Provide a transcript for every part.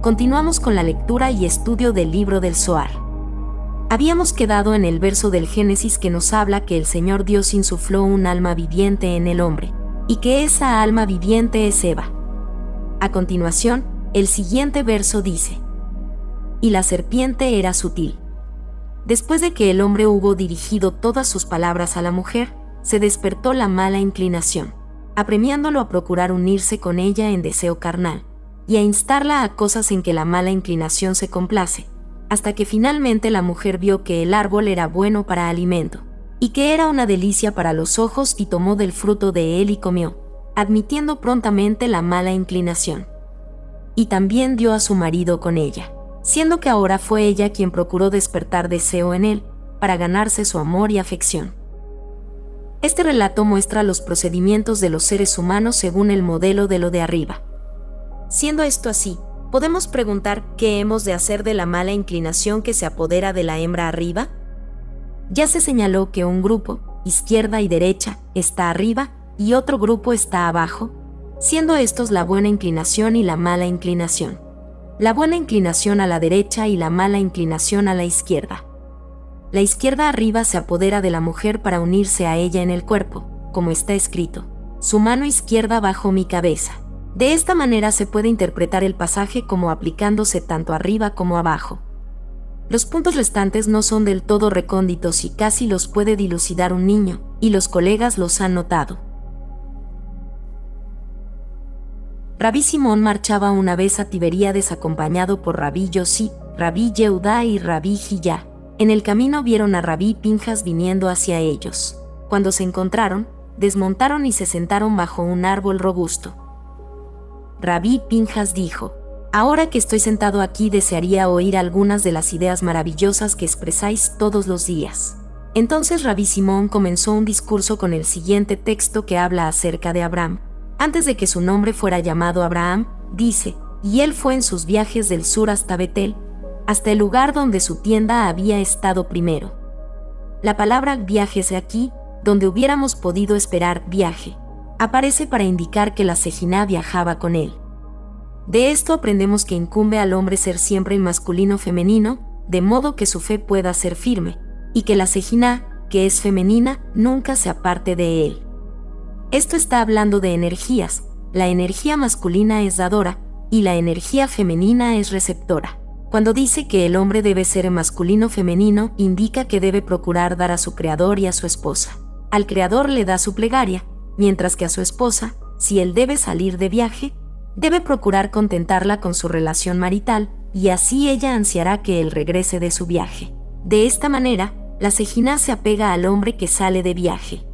Continuamos con la lectura y estudio del libro del Zohar. Habíamos quedado en el verso del Génesis que nos habla que el Señor Dios insufló un alma viviente en el hombre, y que esa alma viviente es Eva. A continuación, el siguiente verso dice: y la serpiente era sutil. Después de que el hombre hubo dirigido todas sus palabras a la mujer, se despertó la mala inclinación, apremiándolo a procurar unirse con ella en deseo carnal, y a instarla a cosas en que la mala inclinación se complace, hasta que finalmente la mujer vio que el árbol era bueno para alimento, y que era una delicia para los ojos, y tomó del fruto de él y comió, admitiendo prontamente la mala inclinación. Y también dio a su marido con ella, siendo que ahora fue ella quien procuró despertar deseo en él, para ganarse su amor y afección. Este relato muestra los procedimientos de los seres humanos según el modelo de lo de arriba. Siendo esto así, podemos preguntar qué hemos de hacer de la mala inclinación que se apodera de la hembra arriba. Ya se señaló que un grupo, izquierda y derecha, está arriba y otro grupo está abajo, siendo estos la buena inclinación y la mala inclinación. La buena inclinación a la derecha y la mala inclinación a la izquierda. La izquierda arriba se apodera de la mujer para unirse a ella en el cuerpo, como está escrito: su mano izquierda bajo mi cabeza. De esta manera se puede interpretar el pasaje como aplicándose tanto arriba como abajo. Los puntos restantes no son del todo recónditos y casi los puede dilucidar un niño, y los colegas los han notado. Rabí Simón marchaba una vez a Tiberíades acompañado por Rabí Yossi, Rabí Yehudá y Rabí Hillá. En el camino vieron a Rabí Pinjas viniendo hacia ellos. Cuando se encontraron, desmontaron y se sentaron bajo un árbol robusto. Rabí Pinjas dijo: ahora que estoy sentado aquí desearía oír algunas de las ideas maravillosas que expresáis todos los días. Entonces Rabí Simón comenzó un discurso con el siguiente texto que habla acerca de Abraham. Antes de que su nombre fuera llamado Abraham, dice: y él fue en sus viajes del sur hasta Betel, hasta el lugar donde su tienda había estado primero. La palabra viajes aquí, donde hubiéramos podido esperar viaje, aparece para indicar que la Sejiná viajaba con él. De esto aprendemos que incumbe al hombre ser siempre masculino-femenino, de modo que su fe pueda ser firme, y que la Sejiná, que es femenina, nunca se aparte de él. Esto está hablando de energías. La energía masculina es dadora, y la energía femenina es receptora. Cuando dice que el hombre debe ser masculino-femenino, indica que debe procurar dar a su creador y a su esposa. Al creador le da su plegaria, mientras que a su esposa, si él debe salir de viaje, debe procurar contentarla con su relación marital, y así ella ansiará que él regrese de su viaje. De esta manera, la Sejiná se apega al hombre que sale de viaje.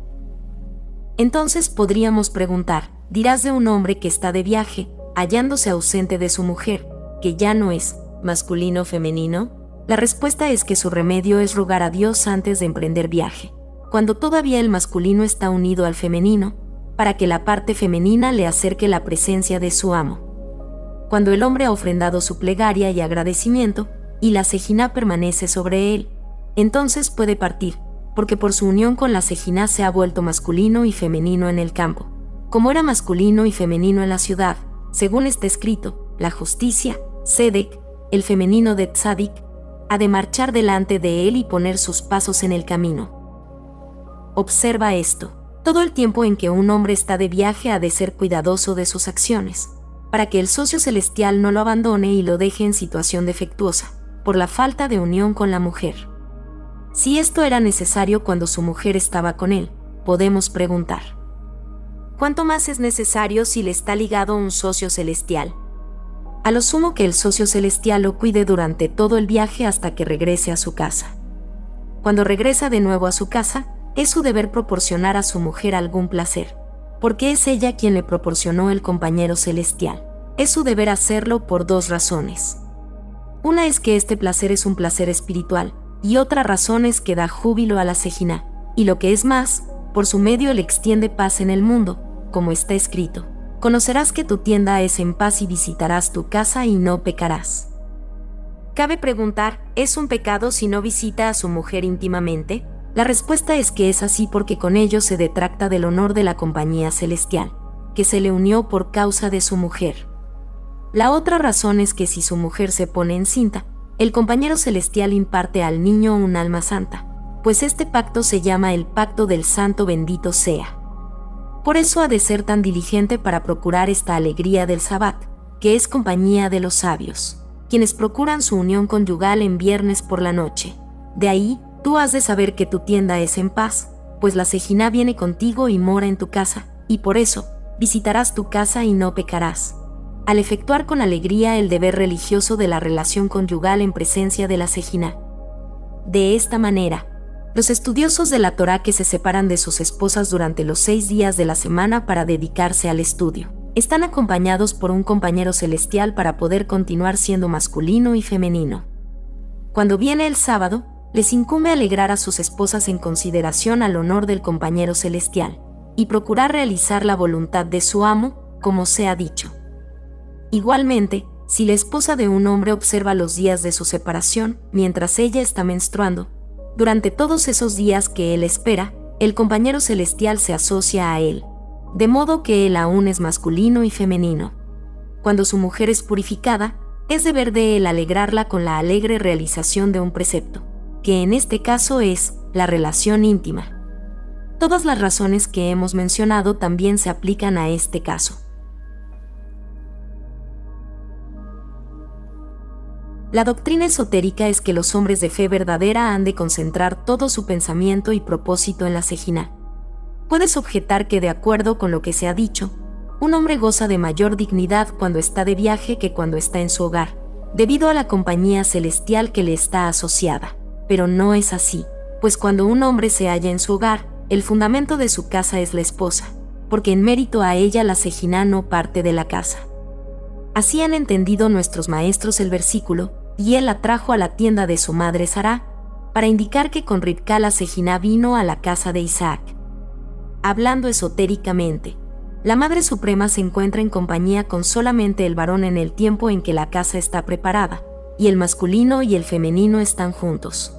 Entonces podríamos preguntar: dirás de un hombre que está de viaje, hallándose ausente de su mujer, que ya no es masculino-femenino? La respuesta es que su remedio es rogar a Dios antes de emprender viaje, cuando todavía el masculino está unido al femenino, para que la parte femenina le acerque la presencia de su amo. Cuando el hombre ha ofrendado su plegaria y agradecimiento, y la Sejiná permanece sobre él, entonces puede partir, porque por su unión con la Sejiná se ha vuelto masculino y femenino en el campo, como era masculino y femenino en la ciudad, según está escrito: la justicia, Sedek, el femenino de Tzadik, ha de marchar delante de él y poner sus pasos en el camino. Observa esto: todo el tiempo en que un hombre está de viaje ha de ser cuidadoso de sus acciones, para que el socio celestial no lo abandone y lo deje en situación defectuosa, por la falta de unión con la mujer. Si esto era necesario cuando su mujer estaba con él, podemos preguntar: ¿cuánto más es necesario si le está ligado un socio celestial? A lo sumo que el socio celestial lo cuide durante todo el viaje hasta que regrese a su casa. Cuando regresa de nuevo a su casa, es su deber proporcionar a su mujer algún placer, porque es ella quien le proporcionó el compañero celestial. Es su deber hacerlo por dos razones. Una es que este placer es un placer espiritual, y otra razón es que da júbilo a la Sejiná, y lo que es más, por su medio le extiende paz en el mundo, como está escrito: conocerás que tu tienda es en paz y visitarás tu casa y no pecarás. Cabe preguntar: ¿es un pecado si no visita a su mujer íntimamente? La respuesta es que es así porque con ello se detracta del honor de la compañía celestial, que se le unió por causa de su mujer. La otra razón es que si su mujer se pone encinta, el compañero celestial imparte al niño un alma santa, pues este pacto se llama el pacto del santo bendito sea. Por eso ha de ser tan diligente para procurar esta alegría del Sabbat, que es compañía de los sabios, quienes procuran su unión conyugal en viernes por la noche. De ahí, tú has de saber que tu tienda es en paz, pues la Sejiná viene contigo y mora en tu casa, y por eso, visitarás tu casa y no pecarás, al efectuar con alegría el deber religioso de la relación conyugal en presencia de la Sejiná. De esta manera, los estudiosos de la Torá que se separan de sus esposas durante los 6 días de la semana para dedicarse al estudio, están acompañados por un compañero celestial para poder continuar siendo masculino y femenino. Cuando viene el sábado, les incumbe alegrar a sus esposas en consideración al honor del compañero celestial, y procurar realizar la voluntad de su amo, como se ha dicho. Igualmente, si la esposa de un hombre observa los días de su separación, mientras ella está menstruando, durante todos esos días que él espera, el compañero celestial se asocia a él, de modo que él aún es masculino y femenino. Cuando su mujer es purificada, es deber de él alegrarla con la alegre realización de un precepto, que en este caso es la relación íntima. Todas las razones que hemos mencionado también se aplican a este caso. La doctrina esotérica es que los hombres de fe verdadera han de concentrar todo su pensamiento y propósito en la Sejiná. Puedes objetar que, de acuerdo con lo que se ha dicho, un hombre goza de mayor dignidad cuando está de viaje que cuando está en su hogar, debido a la compañía celestial que le está asociada. Pero no es así, pues cuando un hombre se halla en su hogar, el fundamento de su casa es la esposa, porque en mérito a ella la Sejiná no parte de la casa. Así han entendido nuestros maestros el versículo, y él la trajo a la tienda de su madre Sará, para indicar que con Ribcá la Sejiná vino a la casa de Isaac. Hablando esotéricamente, la Madre Suprema se encuentra en compañía con solamente el varón en el tiempo en que la casa está preparada, y el masculino y el femenino están juntos.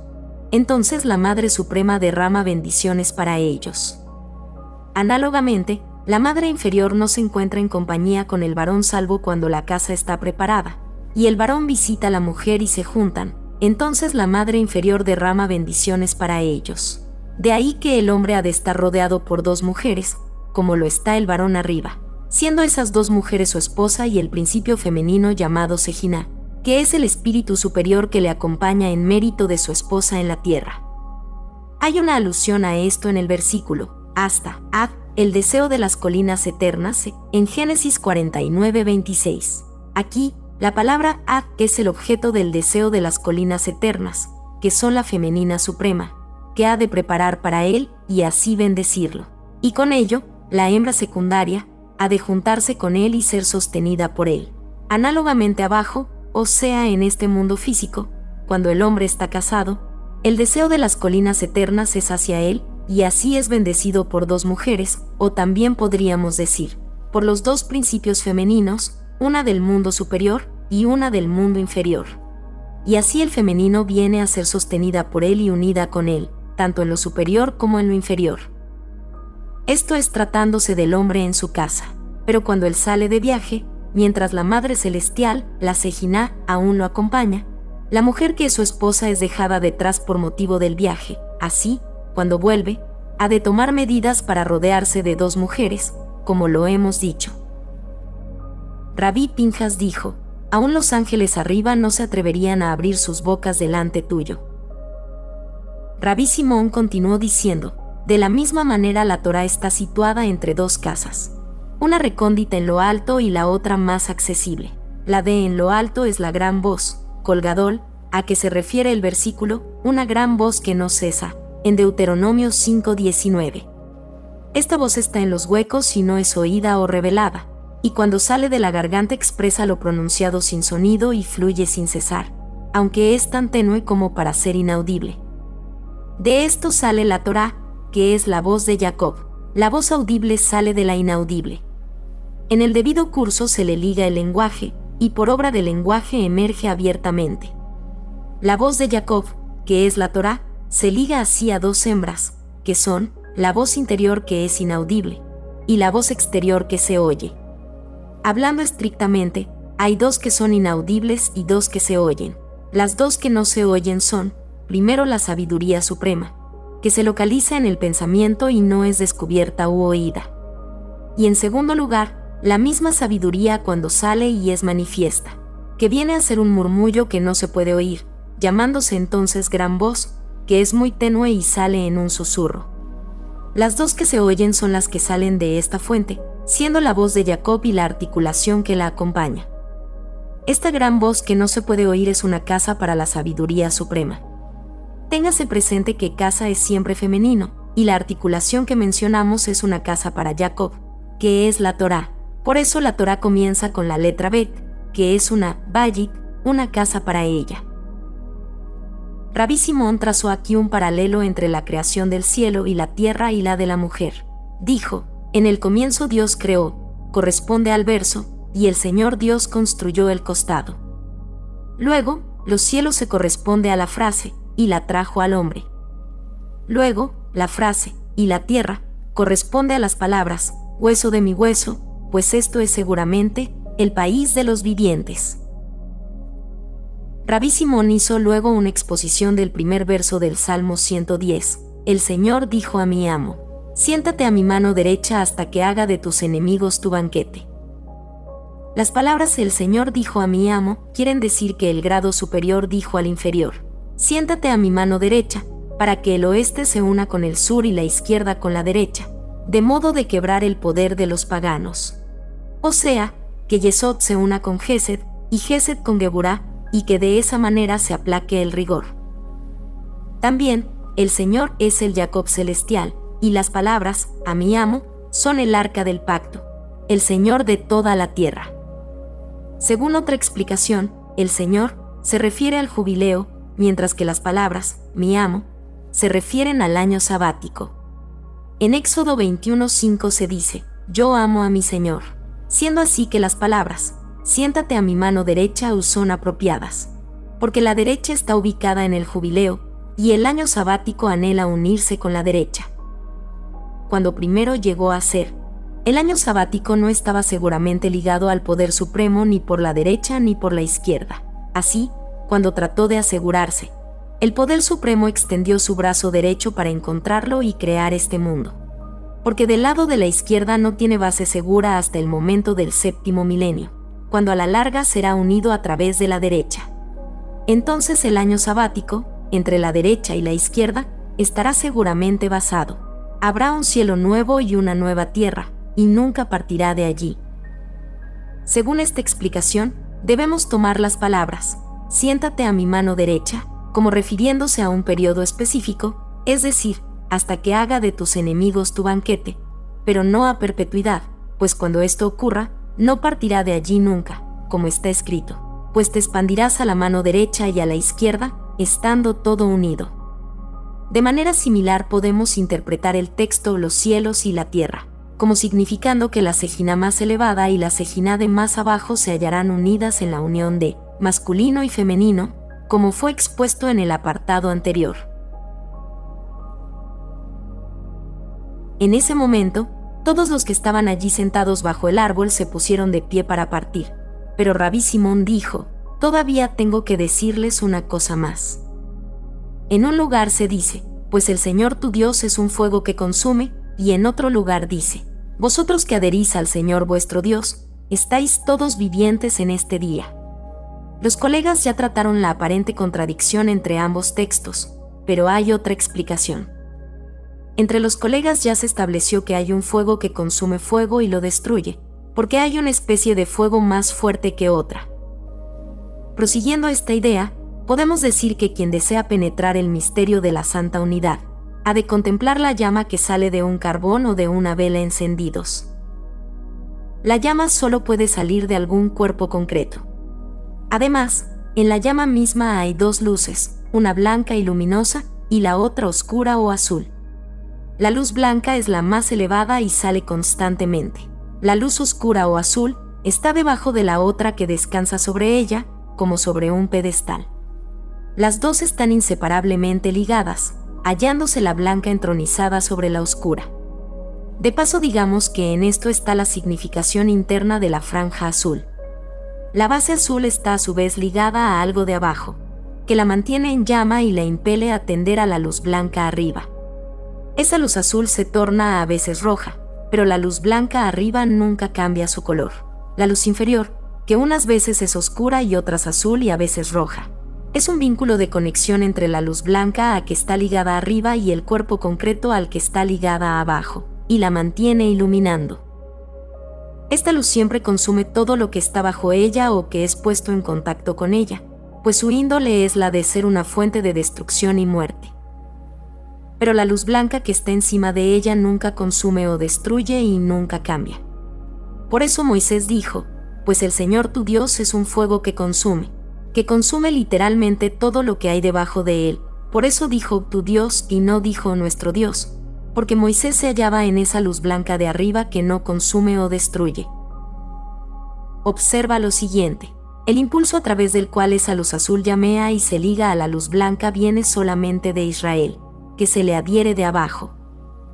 Entonces la Madre Suprema derrama bendiciones para ellos. Análogamente, la Madre Inferior no se encuentra en compañía con el varón salvo cuando la casa está preparada, y el varón visita a la mujer y se juntan, entonces la Madre Inferior derrama bendiciones para ellos. De ahí que el hombre ha de estar rodeado por 2 mujeres, como lo está el varón arriba, siendo esas 2 mujeres su esposa y el principio femenino llamado Sejiná, que es el espíritu superior que le acompaña en mérito de su esposa en la tierra. Hay una alusión a esto en el versículo, hasta, ad, el deseo de las colinas eternas, en Génesis 49:26. Aquí, la palabra ad es el objeto del deseo de las colinas eternas, que son la femenina suprema, que ha de preparar para él y así bendecirlo. Y con ello, la hembra secundaria ha de juntarse con él y ser sostenida por él. Análogamente abajo, o sea en este mundo físico, cuando el hombre está casado, el deseo de las colinas eternas es hacia él, y así es bendecido por 2 mujeres, o también podríamos decir, por los 2 principios femeninos, una del mundo superior y una del mundo inferior. Y así el femenino viene a ser sostenida por él y unida con él, tanto en lo superior como en lo inferior. Esto es tratándose del hombre en su casa, pero cuando él sale de viaje, mientras la Madre Celestial, la Sejiná, aún lo acompaña, la mujer que es su esposa es dejada detrás por motivo del viaje. Así, cuando vuelve, ha de tomar medidas para rodearse de 2 mujeres, como lo hemos dicho. Rabí Pinjas dijo, aún los ángeles arriba no se atreverían a abrir sus bocas delante tuyo. Rabí Simón continuó diciendo, de la misma manera la Torá está situada entre 2 casas, una recóndita en lo alto y la otra más accesible. La de en lo alto es la gran voz, colgadol, a que se refiere el versículo, una gran voz que no cesa, en Deuteronomio 5:19. Esta voz está en los huecos y no es oída o revelada, y cuando sale de la garganta expresa lo pronunciado sin sonido y fluye sin cesar, aunque es tan tenue como para ser inaudible. De esto sale la Torá, que es la voz de Jacob. La voz audible sale de la inaudible. En el debido curso se le liga el lenguaje, y por obra del lenguaje emerge abiertamente. La voz de Jacob, que es la Torá, se liga así a 2 hembras, que son la voz interior que es inaudible, y la voz exterior que se oye. Hablando estrictamente, Hay dos que son inaudibles y dos que se oyen. Las dos que no se oyen son, primero, la sabiduría suprema, que se localiza en el pensamiento y no es descubierta u oída. Y en segundo lugar, la misma sabiduría cuando sale y es manifiesta, que viene a ser un murmullo que no se puede oír, llamándose entonces gran voz, que es muy tenue y sale en un susurro. Las dos que se oyen son las que salen de esta fuente, siendo la voz de Jacob y la articulación que la acompaña. Esta gran voz que no se puede oír es una casa para la sabiduría suprema. Téngase presente que casa es siempre femenino, y la articulación que mencionamos es una casa para Jacob, que es la Torá. Por eso la Torá comienza con la letra Bet, que es una Bayit, una casa para ella. Rabí Simón trazó aquí un paralelo entre la creación del cielo y la tierra y la de la mujer. Dijo, en el comienzo Dios creó, corresponde al verso, y el Señor Dios construyó el costado. Luego, los cielos se corresponde a la frase, y la trajo al hombre. Luego, la frase, y la tierra, corresponde a las palabras, hueso de mi hueso, pues esto es seguramente, el país de los vivientes. Rabí Simón hizo luego una exposición del primer verso del Salmo 110. El Señor dijo a mi amo, siéntate a mi mano derecha hasta que haga de tus enemigos tu banquete. Las palabras el Señor dijo a mi amo quieren decir que el grado superior dijo al inferior, siéntate a mi mano derecha, para que el oeste se una con el sur y la izquierda con la derecha, de modo de quebrar el poder de los paganos. O sea, que Yesod se una con Gesed, y Gesed con Geburá, y que de esa manera se aplaque el rigor. También, el Señor es el Jacob celestial, y las palabras, a mi amo, son el arca del pacto, el Señor de toda la tierra. Según otra explicación, el Señor se refiere al jubileo, mientras que las palabras, mi amo, se refieren al año sabático. En Éxodo 21:5 se dice, yo amo a mi Señor, siendo así que las palabras, siéntate a mi mano derecha son apropiadas, porque la derecha está ubicada en el jubileo, y el año sabático anhela unirse con la derecha. Cuando primero llegó a ser, el año sabático no estaba seguramente ligado al poder supremo ni por la derecha ni por la izquierda. Así, cuando trató de asegurarse, el poder supremo extendió su brazo derecho para encontrarlo y crear este mundo. Porque del lado de la izquierda no tiene base segura hasta el momento del séptimo milenio, cuando a la larga será unido a través de la derecha. Entonces el año sabático, entre la derecha y la izquierda, estará seguramente basado. Habrá un cielo nuevo y una nueva tierra, y nunca partirá de allí. Según esta explicación, debemos tomar las palabras, siéntate a mi mano derecha, como refiriéndose a un periodo específico, es decir, hasta que haga de tus enemigos tu banquete, pero no a perpetuidad, pues cuando esto ocurra, no partirá de allí nunca, como está escrito, pues te expandirás a la mano derecha y a la izquierda, estando todo unido. De manera similar podemos interpretar el texto los cielos y la tierra, como significando que la Sejina más elevada y la Sejina de más abajo se hallarán unidas en la unión de masculino y femenino, como fue expuesto en el apartado anterior. En ese momento, todos los que estaban allí sentados bajo el árbol se pusieron de pie para partir, pero Rabí Simón dijo, todavía tengo que decirles una cosa más. En un lugar se dice, pues el Señor tu Dios es un fuego que consume, y en otro lugar dice, vosotros que adherís al Señor vuestro Dios, estáis todos vivientes en este día. Los colegas ya trataron la aparente contradicción entre ambos textos, pero hay otra explicación. Entre los colegas ya se estableció que hay un fuego que consume fuego y lo destruye, porque hay una especie de fuego más fuerte que otra. Prosiguiendo esta idea, podemos decir que quien desea penetrar el misterio de la Santa Unidad, ha de contemplar la llama que sale de un carbón o de una vela encendidos. La llama solo puede salir de algún cuerpo concreto. Además, en la llama misma hay dos luces, una blanca y luminosa, y la otra oscura o azul. La luz blanca es la más elevada y sale constantemente. La luz oscura o azul está debajo de la otra que descansa sobre ella, como sobre un pedestal. Las dos están inseparablemente ligadas, hallándose la blanca entronizada sobre la oscura. De paso digamos que en esto está la significación interna de la franja azul. La base azul está a su vez ligada a algo de abajo, que la mantiene en llama y la impele a tender a la luz blanca arriba. Esa luz azul se torna a veces roja, pero la luz blanca arriba nunca cambia su color. La luz inferior, que unas veces es oscura y otras azul y a veces roja, es un vínculo de conexión entre la luz blanca a que está ligada arriba y el cuerpo concreto al que está ligada abajo, y la mantiene iluminando. Esta luz siempre consume todo lo que está bajo ella o que es puesto en contacto con ella, pues su índole es la de ser una fuente de destrucción y muerte. Pero la luz blanca que está encima de ella nunca consume o destruye y nunca cambia. Por eso Moisés dijo, pues el Señor tu Dios es un fuego que consume literalmente todo lo que hay debajo de él. Por eso dijo tu Dios y no dijo nuestro Dios, porque Moisés se hallaba en esa luz blanca de arriba que no consume o destruye. Observa lo siguiente. El impulso a través del cual esa luz azul llamea y se liga a la luz blanca viene solamente de Israel, que se le adhiere de abajo.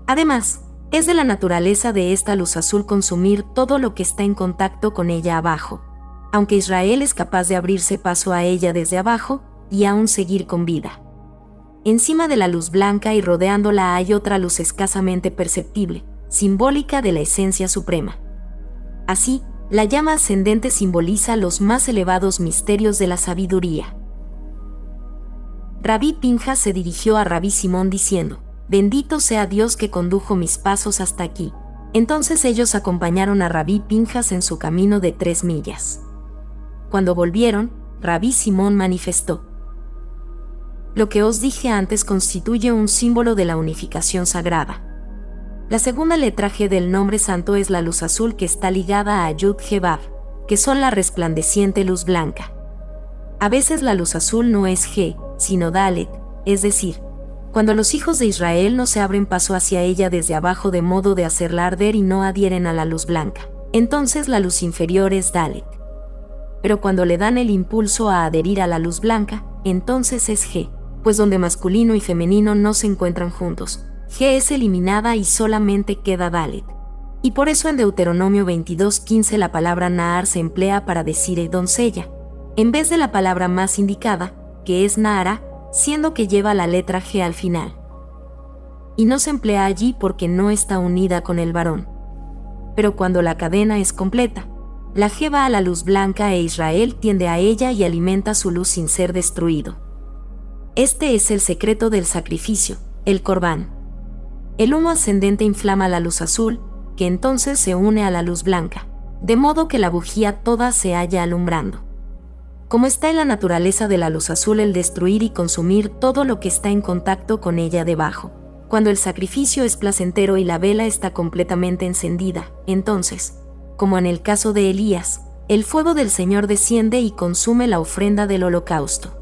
Además, es de la naturaleza de esta luz azul consumir todo lo que está en contacto con ella abajo, aunque Israel es capaz de abrirse paso a ella desde abajo y aún seguir con vida. Encima de la luz blanca y rodeándola hay otra luz escasamente perceptible, simbólica de la esencia suprema. Así, la llama ascendente simboliza los más elevados misterios de la sabiduría. Rabí Pinjas se dirigió a Rabí Simón diciendo, «Bendito sea Dios que condujo mis pasos hasta aquí». Entonces ellos acompañaron a Rabí Pinjas en su camino de 3 millas. Cuando volvieron, Rabí Simón manifestó, «Lo que os dije antes constituye un símbolo de la unificación sagrada. La segunda letra G del nombre santo es la luz azul que está ligada a Yud-He-Vav, que son la resplandeciente luz blanca. A veces la luz azul no es G, sino Dalet, es decir, cuando los hijos de Israel no se abren paso hacia ella desde abajo de modo de hacerla arder y no adhieren a la luz blanca, entonces la luz inferior es Dalet. Pero cuando le dan el impulso a adherir a la luz blanca, entonces es G, pues donde masculino y femenino no se encuentran juntos, G es eliminada y solamente queda Dalet. Y por eso en Deuteronomio 22:15 la palabra Nahar se emplea para decir doncella, en vez de la palabra más indicada, que es Nahara, siendo que lleva la letra G al final. Y no se emplea allí porque no está unida con el varón. Pero cuando la cadena es completa, la G va a la luz blanca e Israel tiende a ella y alimenta su luz sin ser destruido. Este es el secreto del sacrificio, el Corbán. El humo ascendente inflama la luz azul, que entonces se une a la luz blanca, de modo que la bujía toda se halla alumbrando. Como está en la naturaleza de la luz azul el destruir y consumir todo lo que está en contacto con ella debajo, cuando el sacrificio es placentero y la vela está completamente encendida, entonces, como en el caso de Elías, el fuego del Señor desciende y consume la ofrenda del holocausto.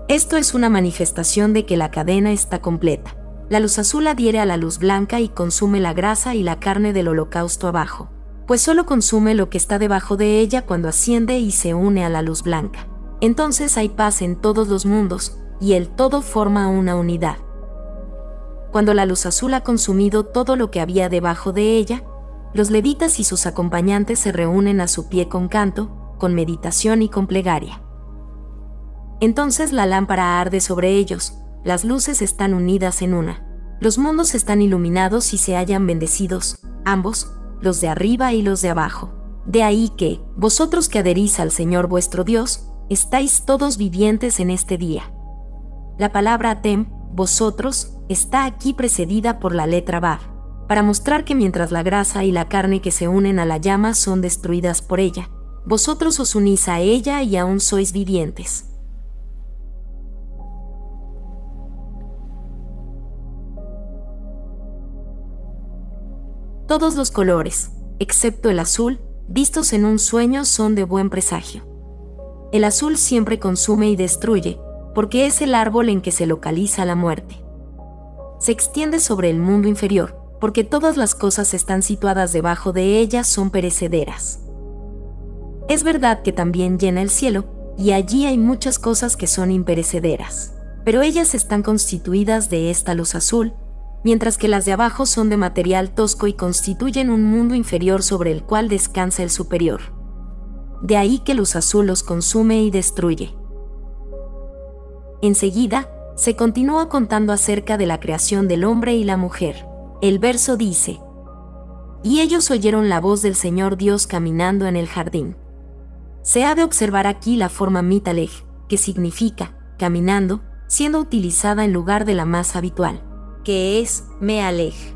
Esto es una manifestación de que la cadena está completa. La luz azul adhiere a la luz blanca y consume la grasa y la carne del holocausto abajo, pues solo consume lo que está debajo de ella cuando asciende y se une a la luz blanca. Entonces hay paz en todos los mundos, y el todo forma una unidad. Cuando la luz azul ha consumido todo lo que había debajo de ella, los levitas y sus acompañantes se reúnen a su pie con canto, con meditación y con plegaria. Entonces la lámpara arde sobre ellos, las luces están unidas en una. Los mundos están iluminados y se hallan bendecidos, ambos, los de arriba y los de abajo. De ahí que, vosotros que adherís al Señor vuestro Dios, estáis todos vivientes en este día. La palabra atem, vosotros, está aquí precedida por la letra Vav, para mostrar que mientras la grasa y la carne que se unen a la llama son destruidas por ella, vosotros os unís a ella y aún sois vivientes. Todos los colores, excepto el azul, vistos en un sueño son de buen presagio. El azul siempre consume y destruye, porque es el árbol en que se localiza la muerte. Se extiende sobre el mundo inferior, porque todas las cosas están situadas debajo de ella son perecederas. Es verdad que también llena el cielo, y allí hay muchas cosas que son imperecederas, pero ellas están constituidas de esta luz azul, mientras que las de abajo son de material tosco y constituyen un mundo inferior sobre el cual descansa el superior. de ahí que luz azul los consume y destruye. Enseguida, se continúa contando acerca de la creación del hombre y la mujer. El verso dice: y ellos oyeron la voz del Señor Dios caminando en el jardín. Se ha de observar aquí la forma mitalej, que significa caminando, siendo utilizada en lugar de la más habitual, que es mealej.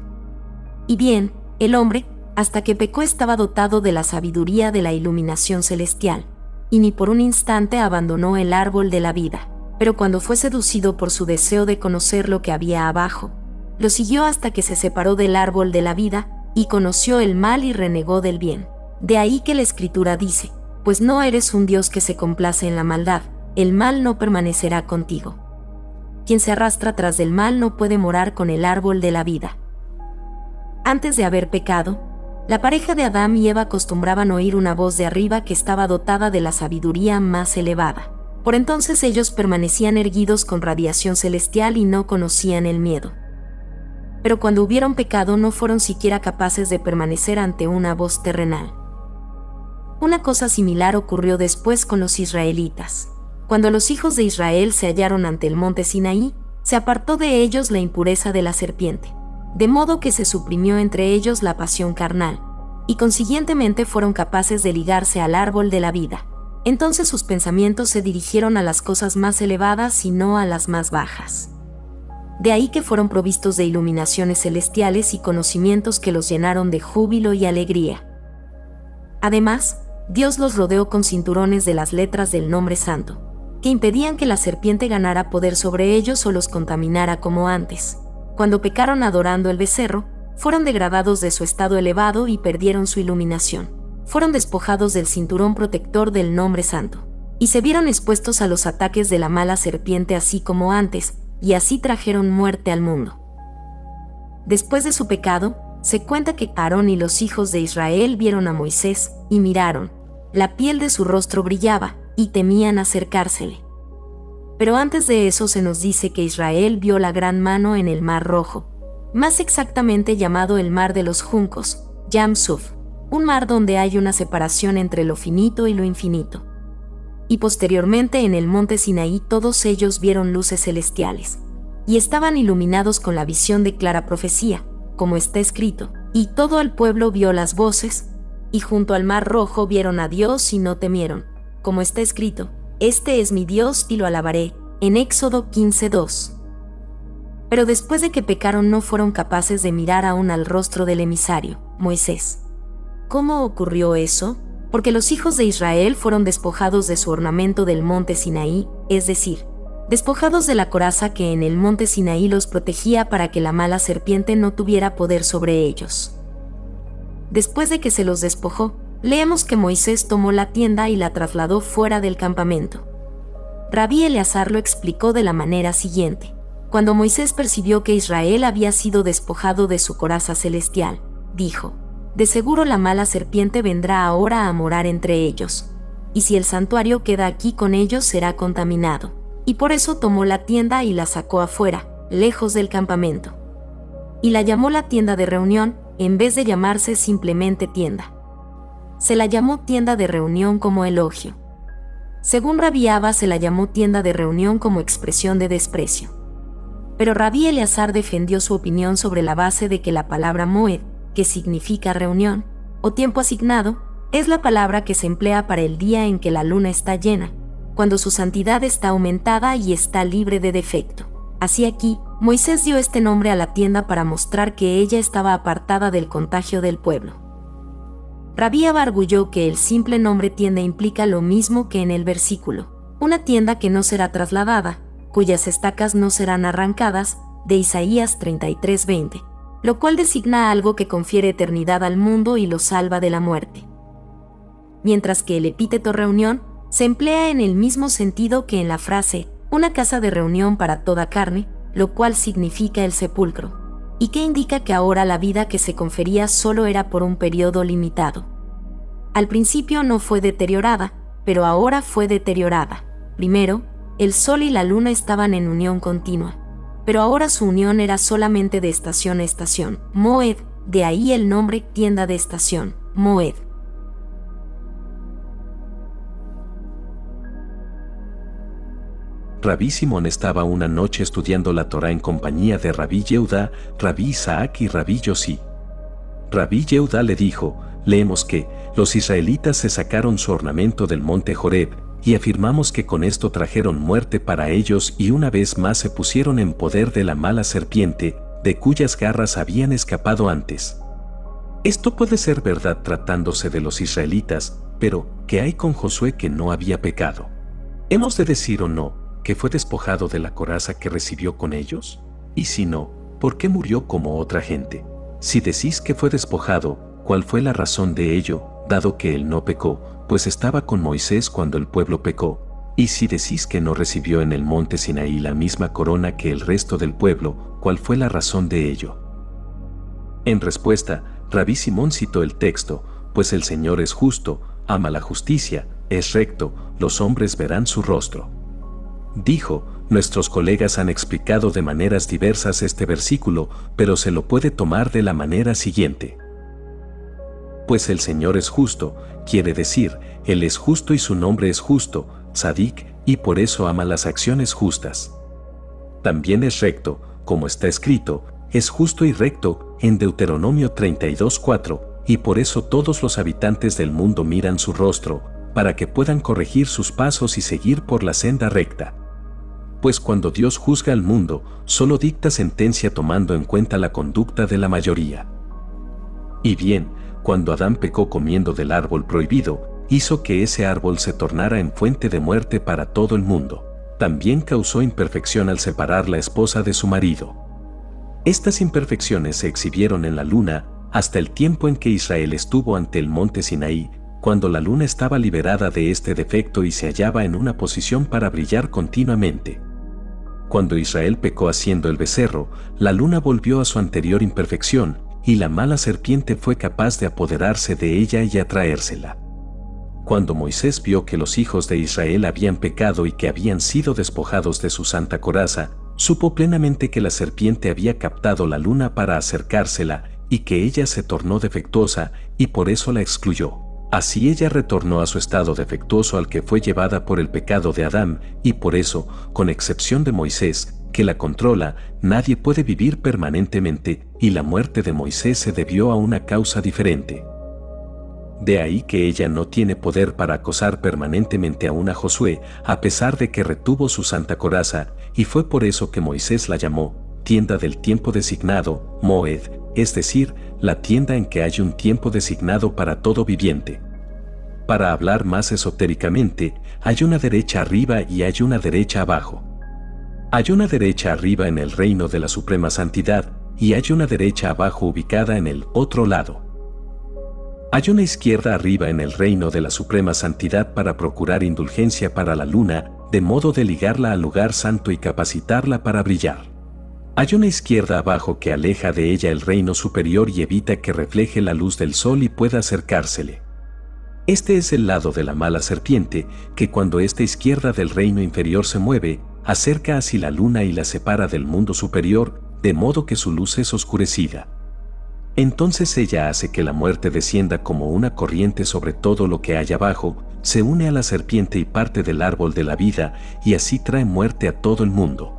Y bien, el hombre, hasta que pecó, estaba dotado de la sabiduría de la iluminación celestial, y ni por un instante abandonó el árbol de la vida. Pero cuando fue seducido por su deseo de conocer lo que había abajo, lo siguió hasta que se separó del árbol de la vida, y conoció el mal y renegó del bien. De ahí que la Escritura dice: pues no eres un Dios que se complace en la maldad, el mal no permanecerá contigo. Quien se arrastra tras del mal no puede morar con el árbol de la vida. Antes de haber pecado, la pareja de Adán y Eva acostumbraban oír una voz de arriba que estaba dotada de la sabiduría más elevada. Por entonces ellos permanecían erguidos con radiación celestial y no conocían el miedo. Pero cuando hubieron pecado no fueron siquiera capaces de permanecer ante una voz terrenal. Una cosa similar ocurrió después con los israelitas. Cuando los hijos de Israel se hallaron ante el monte Sinaí, se apartó de ellos la impureza de la serpiente, de modo que se suprimió entre ellos la pasión carnal, y consiguientemente fueron capaces de ligarse al árbol de la vida. Entonces sus pensamientos se dirigieron a las cosas más elevadas y no a las más bajas. De ahí que fueron provistos de iluminaciones celestiales y conocimientos que los llenaron de júbilo y alegría. Además, Dios los rodeó con cinturones de las letras del nombre santo, que impedían que la serpiente ganara poder sobre ellos o los contaminara como antes. Cuando pecaron adorando el becerro, fueron degradados de su estado elevado y perdieron su iluminación. Fueron despojados del cinturón protector del nombre santo, y se vieron expuestos a los ataques de la mala serpiente así como antes, y así trajeron muerte al mundo. Después de su pecado, se cuenta que Aarón y los hijos de Israel vieron a Moisés, y miraron. La piel de su rostro brillaba, y temían acercársele. Pero antes de eso se nos dice que Israel vio la gran mano en el Mar Rojo, más exactamente llamado el Mar de los Juncos, Yam Suf, un mar donde hay una separación entre lo finito y lo infinito. Y posteriormente en el monte Sinaí todos ellos vieron luces celestiales, y estaban iluminados con la visión de clara profecía, como está escrito, y todo el pueblo vio las voces, y junto al Mar Rojo vieron a Dios y no temieron, como está escrito: este es mi Dios y lo alabaré, en Éxodo 15:2. Pero después de que pecaron no fueron capaces de mirar aún al rostro del emisario, Moisés. ¿Cómo ocurrió eso? Porque los hijos de Israel fueron despojados de su ornamento del monte Sinaí, es decir, despojados de la coraza que en el monte Sinaí los protegía para que la mala serpiente no tuviera poder sobre ellos. Después de que se los despojó, leemos que Moisés tomó la tienda y la trasladó fuera del campamento. Rabí Eleazar lo explicó de la manera siguiente: cuando Moisés percibió que Israel había sido despojado de su coraza celestial, dijo: de seguro la mala serpiente vendrá ahora a morar entre ellos, y si el santuario queda aquí con ellos será contaminado. Y por eso tomó la tienda y la sacó afuera, lejos del campamento. Y la llamó la tienda de reunión, en vez de llamarse simplemente tienda. Se la llamó tienda de reunión como elogio. Según Rabí Abba se la llamó tienda de reunión como expresión de desprecio. Pero Rabí Eleazar defendió su opinión sobre la base de que la palabra moed, que significa reunión, o tiempo asignado, es la palabra que se emplea para el día en que la luna está llena, cuando su santidad está aumentada y está libre de defecto. Así aquí, Moisés dio este nombre a la tienda para mostrar que ella estaba apartada del contagio del pueblo. Rabí Abba arguyó que el simple nombre tienda implica lo mismo que en el versículo: una tienda que no será trasladada, cuyas estacas no serán arrancadas, de Isaías 33:20. Lo cual designa algo que confiere eternidad al mundo y lo salva de la muerte. Mientras que el epíteto reunión se emplea en el mismo sentido que en la frase, una casa de reunión para toda carne, lo cual significa el sepulcro, y que indica que ahora la vida que se confería solo era por un periodo limitado. Al principio no fue deteriorada, pero ahora fue deteriorada. Primero, el sol y la luna estaban en unión continua, pero ahora su unión era solamente de estación a estación, moed, de ahí el nombre tienda de estación, moed. Rabí Simón estaba una noche estudiando la Torá en compañía de Rabí Yehudá, Rabí Isaac y Rabí Yosí. Rabí Yehudá le dijo: leemos que los israelitas se sacaron su ornamento del monte Joreb, y afirmamos que con esto trajeron muerte para ellos y una vez más se pusieron en poder de la mala serpiente, de cuyas garras habían escapado antes. Esto puede ser verdad tratándose de los israelitas, pero ¿qué hay con Josué que no había pecado? ¿Hemos de decir o no que fue despojado de la coraza que recibió con ellos? Y si no, ¿por qué murió como otra gente? Si decís que fue despojado, ¿cuál fue la razón de ello, dado que él no pecó, pues estaba con Moisés cuando el pueblo pecó? Y si decís que no recibió en el monte Sinaí la misma corona que el resto del pueblo, ¿cuál fue la razón de ello? En respuesta, Rabí Simón citó el texto: pues el Señor es justo, ama la justicia, es recto, los hombres verán su rostro. Dijo: nuestros colegas han explicado de maneras diversas este versículo, pero se lo puede tomar de la manera siguiente. Pues el Señor es justo, quiere decir, Él es justo y su nombre es justo, Tzadik, y por eso ama las acciones justas. También es recto, como está escrito, es justo y recto, en Deuteronomio 32:4, y por eso todos los habitantes del mundo miran su rostro, para que puedan corregir sus pasos y seguir por la senda recta. Pues cuando Dios juzga al mundo, solo dicta sentencia tomando en cuenta la conducta de la mayoría. Y bien, cuando Adán pecó comiendo del árbol prohibido, hizo que ese árbol se tornara en fuente de muerte para todo el mundo. También causó imperfección al separar la esposa de su marido. Estas imperfecciones se exhibieron en la luna, hasta el tiempo en que Israel estuvo ante el monte Sinaí, cuando la luna estaba liberada de este defecto y se hallaba en una posición para brillar continuamente. Cuando Israel pecó haciendo el becerro, la luna volvió a su anterior imperfección, y la mala serpiente fue capaz de apoderarse de ella y atraérsela. Cuando Moisés vio que los hijos de Israel habían pecado y que habían sido despojados de su santa coraza, supo plenamente que la serpiente había captado la luna para acercársela, y que ella se tornó defectuosa, y por eso la excluyó. Así ella retornó a su estado defectuoso al que fue llevada por el pecado de Adán, y por eso, con excepción de Moisés, que la controla, nadie puede vivir permanentemente, y la muerte de Moisés se debió a una causa diferente. De ahí que ella no tiene poder para acosar permanentemente a una Josué, a pesar de que retuvo su santa coraza, y fue por eso que Moisés la llamó tienda del tiempo designado, Moed, es decir, la tienda en que hay un tiempo designado para todo viviente. Para hablar más esotéricamente, hay una derecha arriba y hay una derecha abajo. Hay una derecha arriba en el reino de la suprema santidad, y hay una derecha abajo ubicada en el otro lado. Hay una izquierda arriba en el reino de la suprema santidad para procurar indulgencia para la luna, de modo de ligarla al lugar santo y capacitarla para brillar. Hay una izquierda abajo que aleja de ella el reino superior y evita que refleje la luz del sol y pueda acercársele. Este es el lado de la mala serpiente, que cuando esta izquierda del reino inferior se mueve, acerca así la luna y la separa del mundo superior, de modo que su luz es oscurecida. Entonces ella hace que la muerte descienda como una corriente sobre todo lo que hay abajo, se une a la serpiente y parte del árbol de la vida, y así trae muerte a todo el mundo.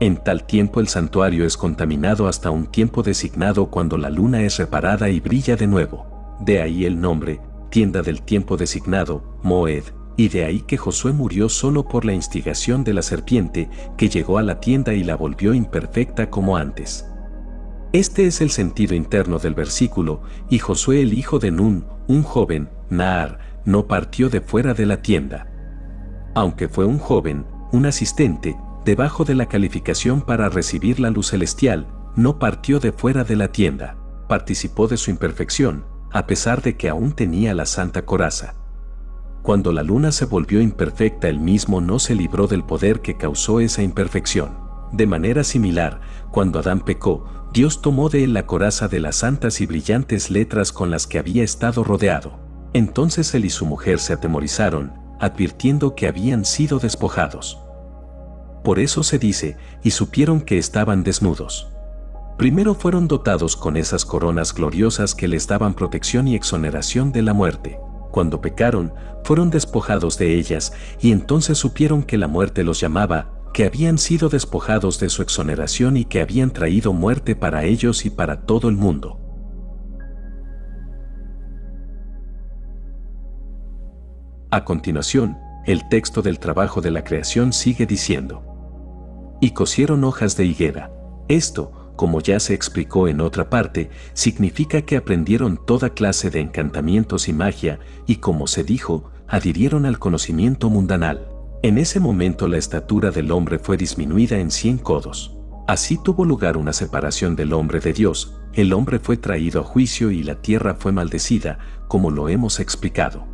En tal tiempo el santuario es contaminado hasta un tiempo designado cuando la luna es reparada y brilla de nuevo. De ahí el nombre, tienda del tiempo designado, Moed, y de ahí que Josué murió solo por la instigación de la serpiente, que llegó a la tienda y la volvió imperfecta como antes. Este es el sentido interno del versículo, y Josué el hijo de Nun, un joven, Naar, no partió de fuera de la tienda. Aunque fue un joven, un asistente, debajo de la calificación para recibir la luz celestial, no partió de fuera de la tienda, participó de su imperfección, a pesar de que aún tenía la santa coraza. Cuando la luna se volvió imperfecta, él mismo no se libró del poder que causó esa imperfección. De manera similar, cuando Adán pecó, Dios tomó de él la coraza de las santas y brillantes letras con las que había estado rodeado. Entonces él y su mujer se atemorizaron, advirtiendo que habían sido despojados. Por eso se dice, y supieron que estaban desnudos. Primero fueron dotados con esas coronas gloriosas que les daban protección y exoneración de la muerte. Cuando pecaron, fueron despojados de ellas, y entonces supieron que la muerte los llamaba, que habían sido despojados de su exoneración y que habían traído muerte para ellos y para todo el mundo. A continuación, el texto del trabajo de la creación sigue diciendo: y cosieron hojas de higuera. Esto, como ya se explicó en otra parte, significa que aprendieron toda clase de encantamientos y magia, y como se dijo, adhirieron al conocimiento mundanal. En ese momento la estatura del hombre fue disminuida en 100 codos. Así tuvo lugar una separación del hombre de Dios, el hombre fue traído a juicio y la tierra fue maldecida, como lo hemos explicado.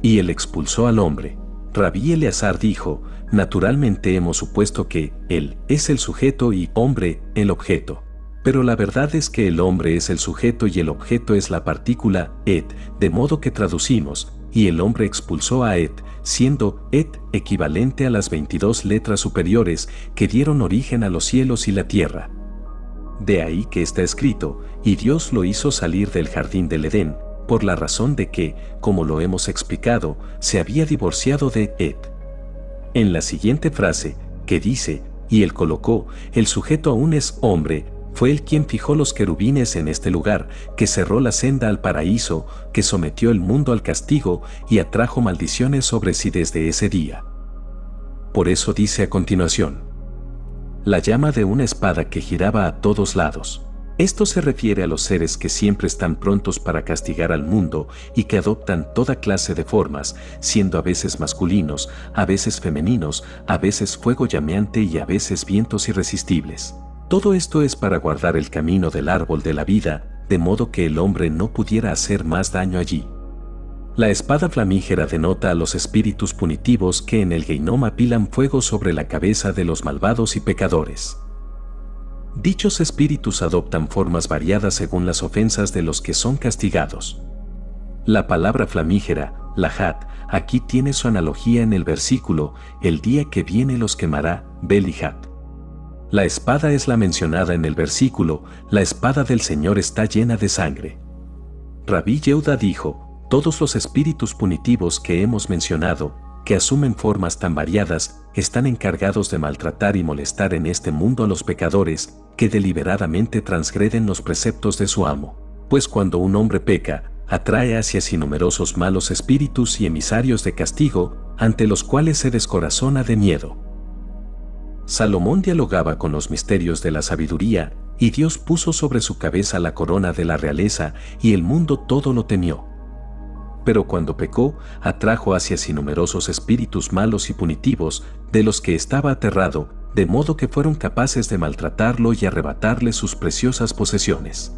Y él expulsó al hombre. Rabí Eleazar dijo: naturalmente hemos supuesto que él es el sujeto y hombre el objeto. Pero la verdad es que el hombre es el sujeto y el objeto es la partícula et, de modo que traducimos: y el hombre expulsó a et, siendo et equivalente a las 22 letras superiores que dieron origen a los cielos y la tierra. De ahí que está escrito: y Dios lo hizo salir del jardín del Edén, por la razón de que, como lo hemos explicado, se había divorciado de et. En la siguiente frase, que dice: y él colocó, el sujeto aún es hombre, fue él quien fijó los querubines en este lugar, que cerró la senda al paraíso, que sometió el mundo al castigo y atrajo maldiciones sobre sí desde ese día. Por eso dice a continuación: la llama de una espada que giraba a todos lados. Esto se refiere a los seres que siempre están prontos para castigar al mundo y que adoptan toda clase de formas, siendo a veces masculinos, a veces femeninos, a veces fuego llameante y a veces vientos irresistibles. Todo esto es para guardar el camino del árbol de la vida, de modo que el hombre no pudiera hacer más daño allí. La espada flamígera denota a los espíritus punitivos que en el Geinom apilan fuego sobre la cabeza de los malvados y pecadores. Dichos espíritus adoptan formas variadas según las ofensas de los que son castigados. La palabra flamígera, lahat, aquí tiene su analogía en el versículo: el día que viene los quemará, Belihat. La espada es la mencionada en el versículo: la espada del Señor está llena de sangre. Rabí Yehuda dijo: todos los espíritus punitivos que hemos mencionado, que asumen formas tan variadas, están encargados de maltratar y molestar en este mundo a los pecadores, que deliberadamente transgreden los preceptos de su amo. Pues cuando un hombre peca, atrae hacia sí numerosos malos espíritus y emisarios de castigo, ante los cuales se descorazona de miedo. Salomón dialogaba con los misterios de la sabiduría, y Dios puso sobre su cabeza la corona de la realeza, y el mundo todo lo temió. Pero cuando pecó, atrajo hacia sí numerosos espíritus malos y punitivos, de los que estaba aterrado, de modo que fueron capaces de maltratarlo y arrebatarle sus preciosas posesiones.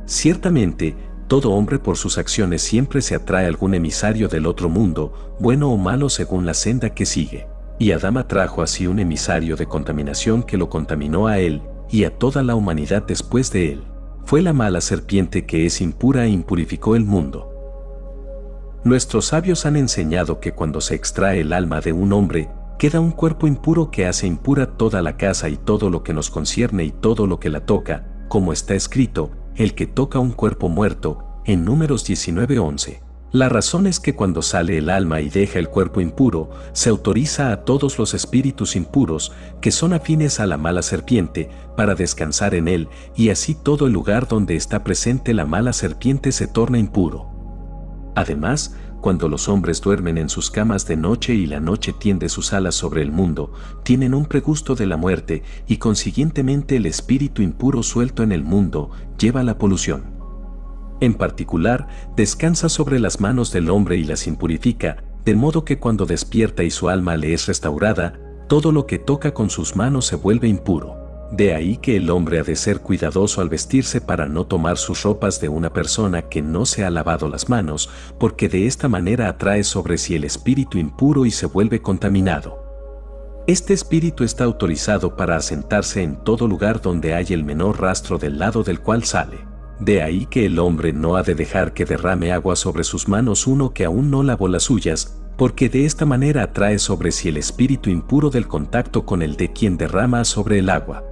Ciertamente, todo hombre por sus acciones siempre se atrae a algún emisario del otro mundo, bueno o malo según la senda que sigue. Y Adán atrajo así un emisario de contaminación que lo contaminó a él, y a toda la humanidad después de él. Fue la mala serpiente que es impura e impurificó el mundo. Nuestros sabios han enseñado que cuando se extrae el alma de un hombre, queda un cuerpo impuro que hace impura toda la casa y todo lo que nos concierne y todo lo que la toca, como está escrito: el que toca un cuerpo muerto, en Números 19:11. La razón es que cuando sale el alma y deja el cuerpo impuro, se autoriza a todos los espíritus impuros, que son afines a la mala serpiente, para descansar en él, y así todo el lugar donde está presente la mala serpiente se torna impuro. Además, cuando los hombres duermen en sus camas de noche y la noche tiende sus alas sobre el mundo, tienen un pregusto de la muerte y consiguientemente el espíritu impuro suelto en el mundo lleva la polución. En particular, descansa sobre las manos del hombre y las impurifica, de modo que cuando despierta y su alma le es restaurada, todo lo que toca con sus manos se vuelve impuro. De ahí que el hombre ha de ser cuidadoso al vestirse para no tomar sus ropas de una persona que no se ha lavado las manos, porque de esta manera atrae sobre sí el espíritu impuro y se vuelve contaminado. Este espíritu está autorizado para asentarse en todo lugar donde haya el menor rastro del lado del cual sale. De ahí que el hombre no ha de dejar que derrame agua sobre sus manos uno que aún no lavó las suyas, porque de esta manera atrae sobre sí el espíritu impuro del contacto con el de quien derrama sobre el agua.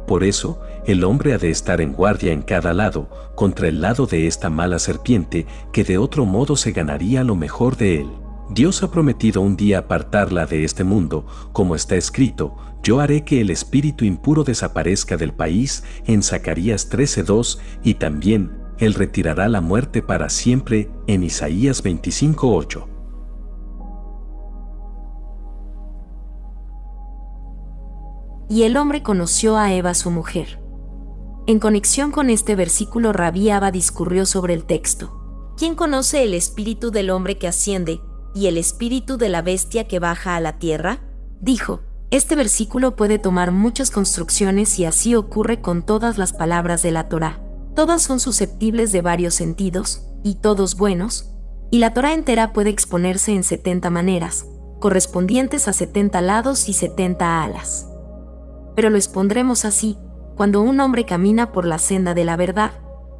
Por eso, el hombre ha de estar en guardia en cada lado, contra el lado de esta mala serpiente, que de otro modo se ganaría lo mejor de él. Dios ha prometido un día apartarla de este mundo, como está escrito: yo haré que el espíritu impuro desaparezca del país, en Zacarías 13:2, y también, él retirará la muerte para siempre, en Isaías 25:8. Y el hombre conoció a Eva su mujer. En conexión con este versículo, Rabí Abba discurrió sobre el texto: ¿quién conoce el espíritu del hombre que asciende, y el espíritu de la bestia que baja a la tierra? Dijo, este versículo puede tomar muchas construcciones y así ocurre con todas las palabras de la Torá. Todas son susceptibles de varios sentidos, y todos buenos, y la Torá entera puede exponerse en 70 maneras, correspondientes a 70 lados y 70 alas. Pero lo expondremos así: cuando un hombre camina por la senda de la verdad,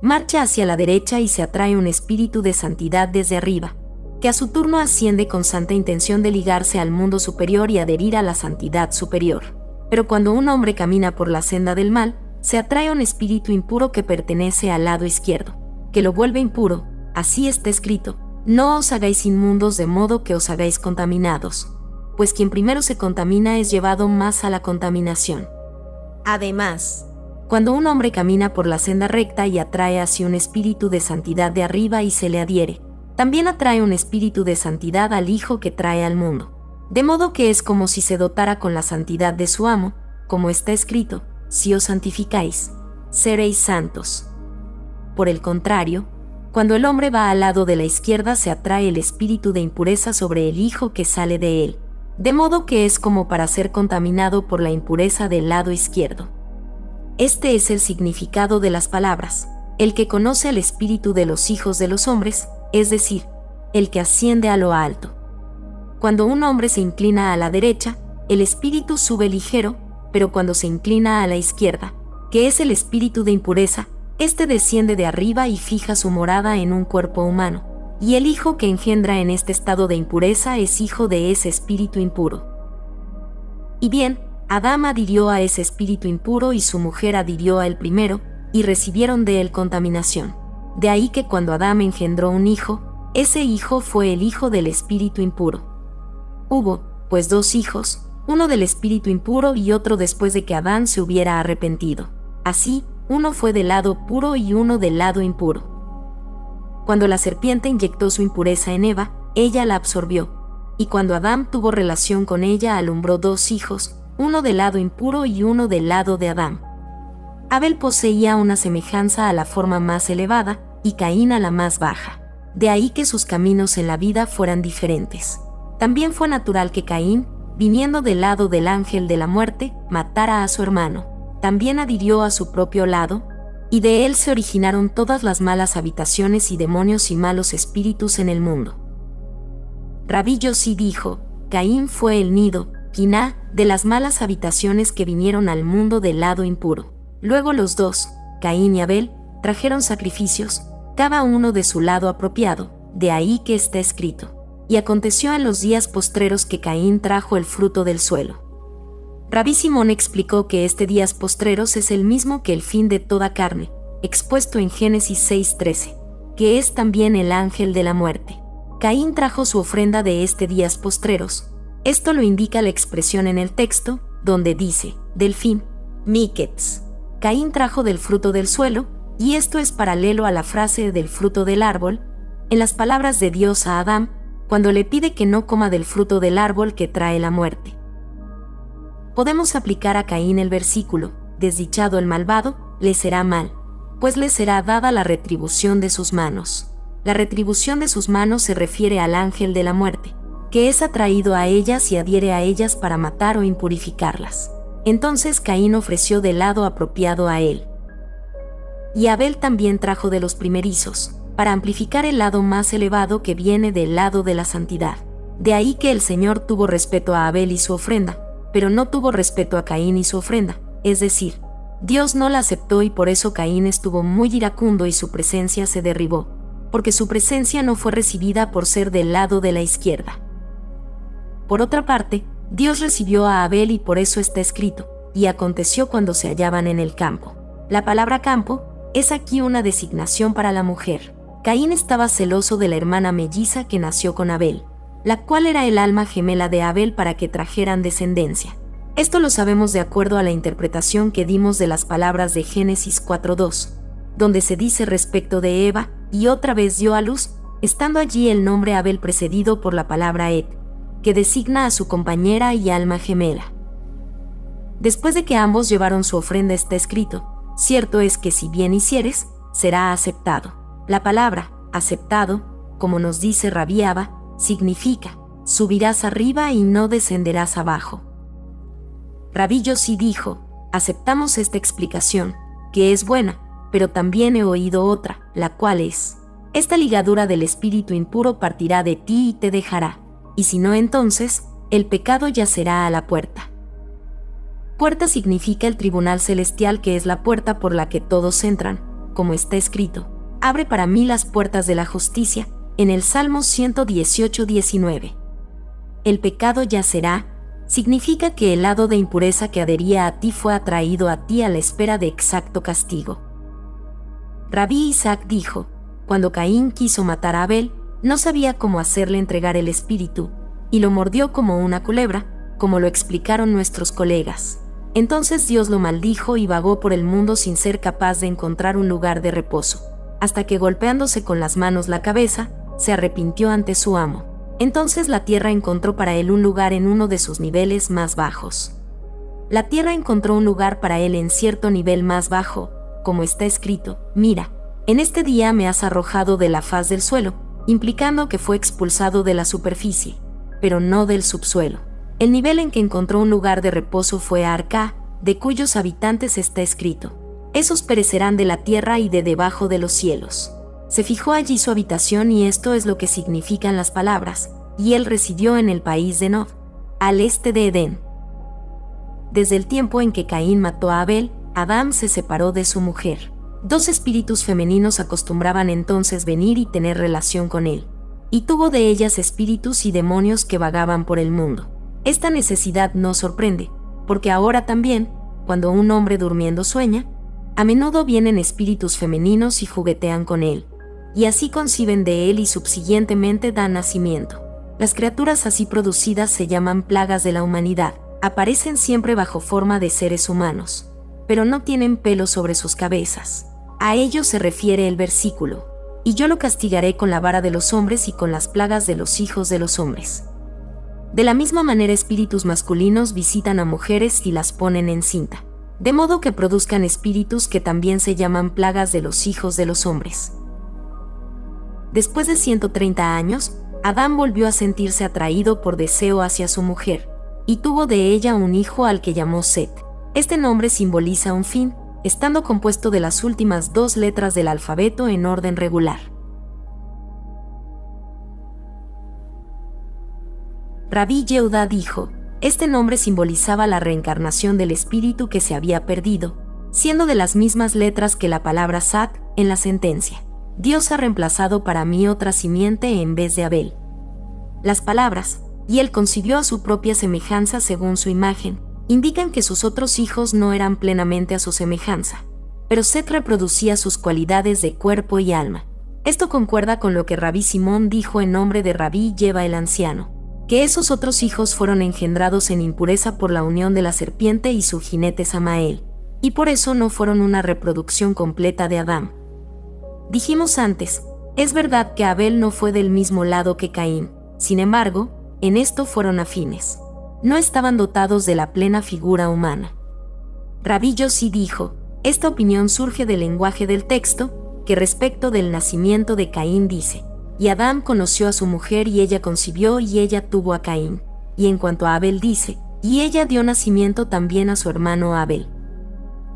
marcha hacia la derecha y se atrae un espíritu de santidad desde arriba, que a su turno asciende con santa intención de ligarse al mundo superior y adherir a la santidad superior. Pero cuando un hombre camina por la senda del mal, se atrae un espíritu impuro que pertenece al lado izquierdo, que lo vuelve impuro. Así está escrito: no os hagáis inmundos de modo que os hagáis contaminados, pues quien primero se contamina es llevado más a la contaminación. Además, cuando un hombre camina por la senda recta y atrae hacia un espíritu de santidad de arriba y se le adhiere, también atrae un espíritu de santidad al Hijo que trae al mundo. De modo que es como si se dotara con la santidad de su amo, como está escrito: si os santificáis, seréis santos. Por el contrario, cuando el hombre va al lado de la izquierda, se atrae el espíritu de impureza sobre el Hijo que sale de él, de modo que es como para ser contaminado por la impureza del lado izquierdo. Este es el significado de las palabras: el que conoce el espíritu de los hijos de los hombres, es decir, el que asciende a lo alto. Cuando un hombre se inclina a la derecha, el espíritu sube ligero, pero cuando se inclina a la izquierda, que es el espíritu de impureza, este desciende de arriba y fija su morada en un cuerpo humano, y el hijo que engendra en este estado de impureza es hijo de ese espíritu impuro. Y bien, Adán adhirió a ese espíritu impuro y su mujer adhirió a él primero, y recibieron de él contaminación. De ahí que cuando Adán engendró un hijo, ese hijo fue el hijo del espíritu impuro. Hubo, pues, dos hijos, uno del espíritu impuro y otro después de que Adán se hubiera arrepentido. Así, uno fue del lado puro y uno del lado impuro. Cuando la serpiente inyectó su impureza en Eva, ella la absorbió, y cuando Adán tuvo relación con ella alumbró dos hijos, uno del lado impuro y uno del lado de Adán. Abel poseía una semejanza a la forma más elevada, y Caín a la más baja. De ahí que sus caminos en la vida fueran diferentes. También fue natural que Caín, viniendo del lado del ángel de la muerte, matara a su hermano. También adhirió a su propio lado, y de él se originaron todas las malas habitaciones y demonios y malos espíritus en el mundo. Rabí Yossi dijo: Caín fue el nido, Quiná, de las malas habitaciones que vinieron al mundo del lado impuro. Luego los dos, Caín y Abel, trajeron sacrificios, cada uno de su lado apropiado, de ahí que está escrito: y aconteció en los días postreros que Caín trajo el fruto del suelo. Rabí Simón explicó que este días postreros es el mismo que el fin de toda carne, expuesto en Génesis 6:13, que es también el ángel de la muerte. Caín trajo su ofrenda de este días postreros. Esto lo indica la expresión en el texto, donde dice, del fin, Miketz. Caín trajo del fruto del suelo, y esto es paralelo a la frase del fruto del árbol, en las palabras de Dios a Adán, cuando le pide que no coma del fruto del árbol que trae la muerte. Podemos aplicar a Caín el versículo: desdichado el malvado, le será mal, pues le será dada la retribución de sus manos. La retribución de sus manos se refiere al ángel de la muerte, que es atraído a ellas y adhiere a ellas para matar o impurificarlas. Entonces Caín ofreció del lado apropiado a él. Y Abel también trajo de los primerizos, para amplificar el lado más elevado que viene del lado de la santidad. De ahí que el Señor tuvo respeto a Abel y su ofrenda, pero no tuvo respeto a Caín y su ofrenda, es decir, Dios no la aceptó y por eso Caín estuvo muy iracundo y su presencia se derribó, porque su presencia no fue recibida por ser del lado de la izquierda. Por otra parte, Dios recibió a Abel y por eso está escrito: y aconteció cuando se hallaban en el campo. La palabra campo es aquí una designación para la mujer. Caín estaba celoso de la hermana melliza que nació con Abel, la cual era el alma gemela de Abel para que trajeran descendencia. Esto lo sabemos de acuerdo a la interpretación que dimos de las palabras de Génesis 4:2, donde se dice respecto de Eva, y otra vez dio a luz, estando allí el nombre Abel precedido por la palabra Et, que designa a su compañera y alma gemela. Después de que ambos llevaron su ofrenda está escrito, cierto es que si bien hicieres, será aceptado. La palabra, aceptado, como nos dice Rabí Abba, significa, subirás arriba y no descenderás abajo. Rabí Yossi dijo, aceptamos esta explicación, que es buena, pero también he oído otra, la cual es, esta ligadura del espíritu impuro partirá de ti y te dejará, y si no entonces, el pecado yacerá a la puerta. Puerta significa el tribunal celestial, que es la puerta por la que todos entran, como está escrito, abre para mí las puertas de la justicia, en el Salmo 118:19. El pecado yacerá, significa que el hado de impureza que adhería a ti fue atraído a ti a la espera de exacto castigo. Rabí Isaac dijo, cuando Caín quiso matar a Abel, no sabía cómo hacerle entregar el espíritu, y lo mordió como una culebra, como lo explicaron nuestros colegas. Entonces Dios lo maldijo y vagó por el mundo sin ser capaz de encontrar un lugar de reposo, hasta que golpeándose con las manos la cabeza, se arrepintió ante su amo. Entonces la tierra encontró para él un lugar en uno de sus niveles más bajos. La tierra encontró un lugar para él en cierto nivel más bajo, como está escrito, mira, en este día me has arrojado de la faz del suelo, implicando que fue expulsado de la superficie, pero no del subsuelo. El nivel en que encontró un lugar de reposo fue Arca, de cuyos habitantes está escrito, esos perecerán de la tierra y de debajo de los cielos. Se fijó allí su habitación y esto es lo que significan las palabras, y él residió en el país de Nod, al este de Edén. Desde el tiempo en que Caín mató a Abel, Adán se separó de su mujer. Dos espíritus femeninos acostumbraban entonces venir y tener relación con él, y tuvo de ellas espíritus y demonios que vagaban por el mundo. Esta necesidad no sorprende, porque ahora también, cuando un hombre durmiendo sueña, a menudo vienen espíritus femeninos y juguetean con él, y así conciben de él y subsiguientemente dan nacimiento. Las criaturas así producidas se llaman plagas de la humanidad, aparecen siempre bajo forma de seres humanos, pero no tienen pelo sobre sus cabezas. A ello se refiere el versículo, y yo lo castigaré con la vara de los hombres y con las plagas de los hijos de los hombres. De la misma manera espíritus masculinos visitan a mujeres y las ponen encinta, de modo que produzcan espíritus que también se llaman plagas de los hijos de los hombres. Después de 130 años, Adán volvió a sentirse atraído por deseo hacia su mujer, y tuvo de ella un hijo al que llamó Set. Este nombre simboliza un fin, estando compuesto de las últimas 2 letras del alfabeto en orden regular. Rabí Yehudá dijo, este nombre simbolizaba la reencarnación del espíritu que se había perdido, siendo de las mismas letras que la palabra Sat en la sentencia. Dios ha reemplazado para mí otra simiente en vez de Abel. Las palabras, y él concibió a su propia semejanza según su imagen, indican que sus otros hijos no eran plenamente a su semejanza, pero Set reproducía sus cualidades de cuerpo y alma. Esto concuerda con lo que Rabí Simón dijo en nombre de Rabí Yeva el anciano, que esos otros hijos fueron engendrados en impureza por la unión de la serpiente y su jinete Samael, y por eso no fueron una reproducción completa de Adán. Dijimos antes, es verdad que Abel no fue del mismo lado que Caín, sin embargo, en esto fueron afines. No estaban dotados de la plena figura humana. Rabí Yossi dijo, esta opinión surge del lenguaje del texto, que respecto del nacimiento de Caín dice, y Adán conoció a su mujer y ella concibió y ella tuvo a Caín. Y en cuanto a Abel dice, y ella dio nacimiento también a su hermano Abel.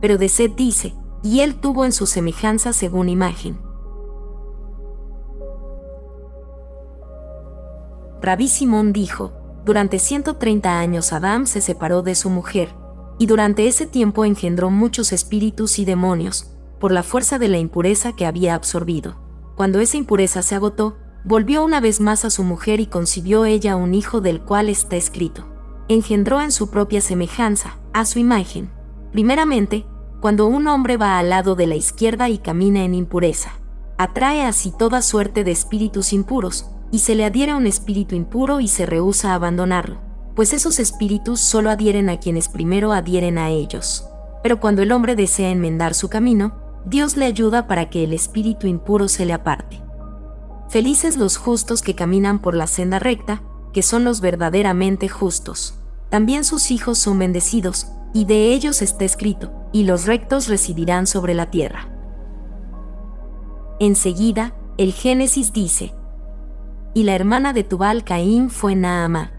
Pero de Set dice, y él tuvo en su semejanza según imagen. Rabí Simón dijo, durante 130 años Adán se separó de su mujer, y durante ese tiempo engendró muchos espíritus y demonios, por la fuerza de la impureza que había absorbido. Cuando esa impureza se agotó, volvió una vez más a su mujer y concibió ella un hijo del cual está escrito, engendró en su propia semejanza, a su imagen. Primeramente, cuando un hombre va al lado de la izquierda y camina en impureza, atrae así toda suerte de espíritus impuros, y se le adhiere un espíritu impuro y se rehúsa a abandonarlo, pues esos espíritus solo adhieren a quienes primero adhieren a ellos. Pero cuando el hombre desea enmendar su camino, Dios le ayuda para que el espíritu impuro se le aparte. Felices los justos que caminan por la senda recta, que son los verdaderamente justos. También sus hijos son bendecidos, y de ellos está escrito, y los rectos residirán sobre la tierra. Enseguida, el Génesis dice: y la hermana de Tubal Caín fue Naamá.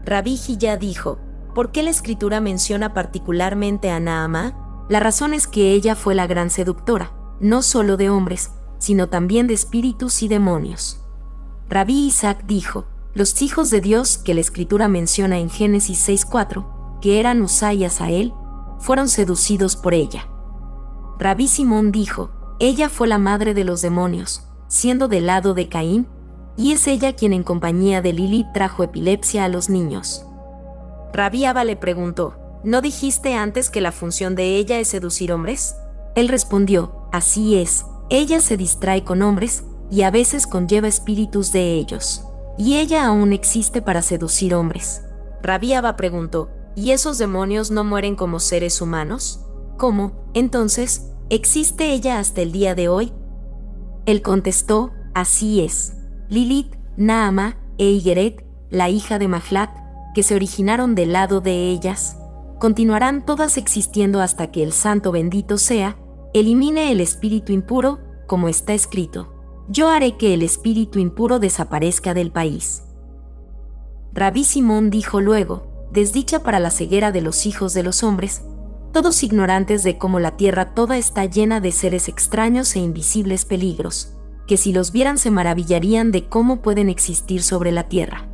Rabí Hillá dijo: ¿por qué la escritura menciona particularmente a Naamá? La razón es que ella fue la gran seductora, no solo de hombres, sino también de espíritus y demonios. Rabí Isaac dijo: los hijos de Dios que la escritura menciona en Génesis 6:4, que eran Uzá y Asael, fueron seducidos por ella. Rabí Simón dijo: ella fue la madre de los demonios, siendo del lado de Caín, y es ella quien en compañía de Lilith trajo epilepsia a los niños. Rabí Abba le preguntó: ¿no dijiste antes que la función de ella es seducir hombres? Él respondió: así es, ella se distrae con hombres, y a veces conlleva espíritus de ellos, y ella aún existe para seducir hombres. Rabí Abba preguntó: ¿y esos demonios no mueren como seres humanos? ¿Cómo, entonces, existe ella hasta el día de hoy? Él contestó: así es. Lilith, Naamá e Igeret, la hija de Mahlat, que se originaron del lado de ellas, continuarán todas existiendo hasta que el Santo bendito sea, elimine el espíritu impuro, como está escrito: yo haré que el espíritu impuro desaparezca del país. Rabí Simón dijo luego: desdicha para la ceguera de los hijos de los hombres, todos ignorantes de cómo la tierra toda está llena de seres extraños e invisibles peligros, que si los vieran se maravillarían de cómo pueden existir sobre la tierra.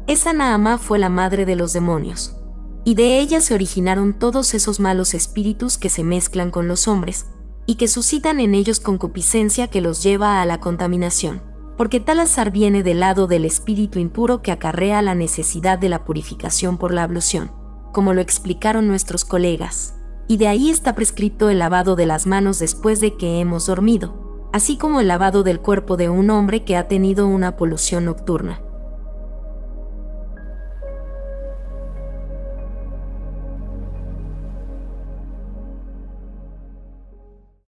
Esa Naamá fue la madre de los demonios, y de ella se originaron todos esos malos espíritus que se mezclan con los hombres, y que suscitan en ellos concupiscencia que los lleva a la contaminación, porque tal azar viene del lado del espíritu impuro que acarrea la necesidad de la purificación por la ablución, como lo explicaron nuestros colegas, y de ahí está prescrito el lavado de las manos después de que hemos dormido, así como el lavado del cuerpo de un hombre que ha tenido una polución nocturna.